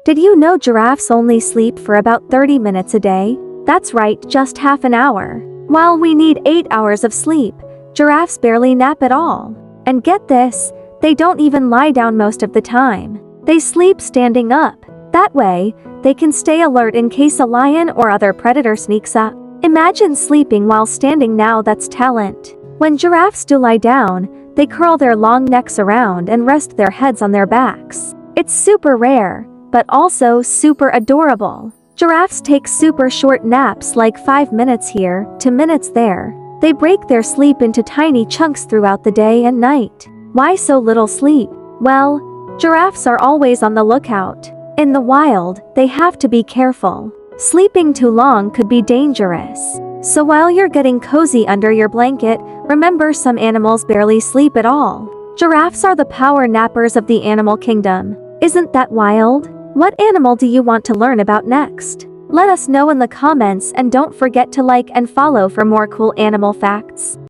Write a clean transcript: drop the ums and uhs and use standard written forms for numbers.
Did you know giraffes only sleep for about 30 minutes a day? That's right, just half an hour. While we need 8 hours of sleep, giraffes barely nap at all. And get this, they don't even lie down most of the time. They sleep standing up. That way, they can stay alert in case a lion or other predator sneaks up. Imagine sleeping while standing. Now that's talent. When giraffes do lie down, they curl their long necks around and rest their heads on their backs. It's super rare, but also super adorable. Giraffes take super short naps, like 5 minutes here, 2 minutes there. They break their sleep into tiny chunks throughout the day and night. Why so little sleep? Well, giraffes are always on the lookout. In the wild, they have to be careful. Sleeping too long could be dangerous. So while you're getting cozy under your blanket, remember some animals barely sleep at all. Giraffes are the power nappers of the animal kingdom. Isn't that wild? What animal do you want to learn about next? Let us know in the comments, and don't forget to like and follow for more cool animal facts.